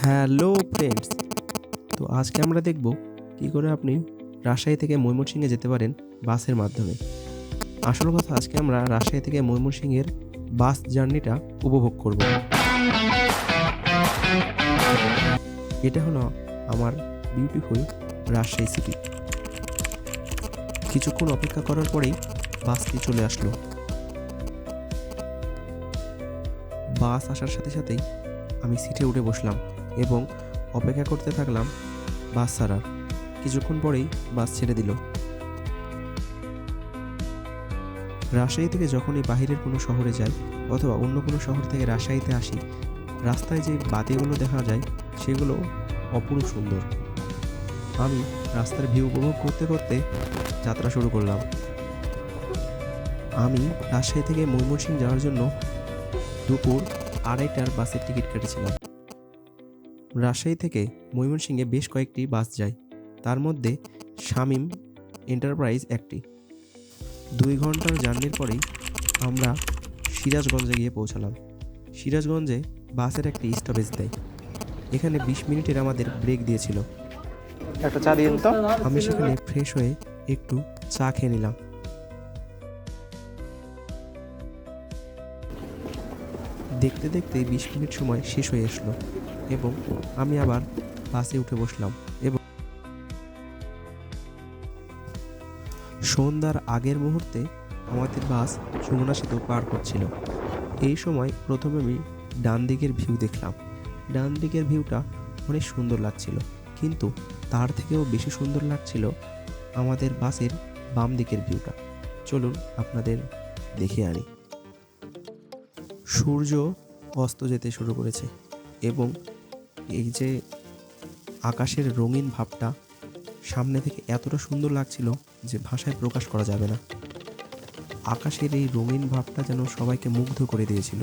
Hello friends, তো আজকে আমরা দেখব কী করে আপনি রাজশাহী থেকে ময়মনসিংহে যেতে পারেন বাসের মাধ্যমে। আসল কথা, আজকে আমরা রাজশাহী থেকে ময়মনসিংহের বাস জার্নিটা উপভোগ করব। এটা হলো আমার বিউটিফুল রাজশাহী সিটি। কিছুক্ষণ অপেক্ষা করার পরেই বাসটি চলে আসলো। বাস আসার সাথে সাথেই আমি সিটে উঠে বসলাম এবং অপেক্ষা করতে থাকলাম বাস ছাড়ার। কিছুক্ষণ পরেই বাস ছেড়ে দিল। রাজশাহী থেকে যখনই বাহিরের কোনো শহরে যাই অথবা অন্য কোনো শহর থেকে রাজশাহীতে আসি, রাস্তায় যে বাতিগুলো দেখা যায় সেগুলো অপরূপ সুন্দর। আমি রাস্তার ভিউ উপভোগ করতে করতে যাত্রা শুরু করলাম। আমি রাজশাহী থেকে ময়মনসিংহ যাওয়ার জন্য দুপুর 2:30টার বাসের টিকিট কেটেছিলাম। রাজশাহী থেকে ময়মনসিংহে বেশ কয়েকটি বাস যায়, তার মধ্যে শামীম এন্টারপ্রাইজ একটি। 2 ঘন্টার জার্নির পরেই আমরা সিরাজগঞ্জে গিয়ে পৌঁছালাম। সিরাজগঞ্জে বাসের একটি স্টপেজ দেয়। এখানে 20 মিনিটের আমাদের ব্রেক দিয়েছিল। একটা চা দিন তো। আমি সেখানে ফ্রেশ হয়ে একটু চা খেয়ে নিলাম। দেখতে দেখতে 20 মিনিট সময় শেষ হয়ে আসলো এবং আমি আবার বাসে উঠে বসলাম এবং সন্ধ্যার আগের মুহূর্তে আমাদের বাস যমুনা সেতু পার করছিল। এই সময় প্রথমে আমি ডান দিকের ভিউ দেখলাম। ডান দিকের ভিউটা অনেক সুন্দর লাগছিল, কিন্তু তার থেকেও বেশি সুন্দর লাগছিল আমাদের বাসের বাম দিকের ভিউটা। চলুন আপনাদের দেখে আনি। সূর্য অস্ত যেতে শুরু করেছে এবং এই যে আকাশের রঙিন ভাবটা সামনে থেকে এতটা সুন্দর লাগছিল যে ভাষায় প্রকাশ করা যাবে না। আকাশের এই রঙিন ভাবটা যেন সবাইকে মুগ্ধ করে দিয়েছিল।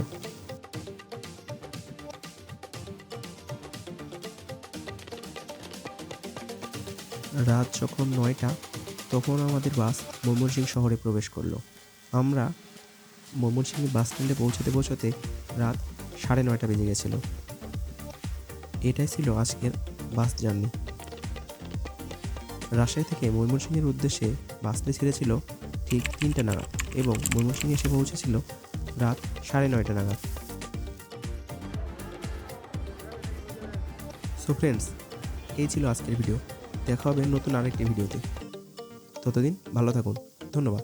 রাত যখন 9টা, তখন আমাদের বাস ময়মনসিংহ শহরে প্রবেশ করলো। আমরা ময়মনসিংহ বাস স্ট্যান্ডে পৌঁছাতে রাত 9:30 বেজে গেছিল। এটাই ছিল আজকের বাস জার্নি। রাজশাহী থেকে ময়মনসিংহের উদ্দেশ্যে বাসটি ছেড়েছিল ঠিক 3টা নাগাদ এবং ময়মনসিংহে এসে পৌঁছেছিল রাত 9:30 নাগাদ। সো ফ্রেন্ডস, এই ছিল আজকের ভিডিও। দেখা হবে নতুন আরেকটি ভিডিওতে। ততদিন ভালো থাকুন। ধন্যবাদ।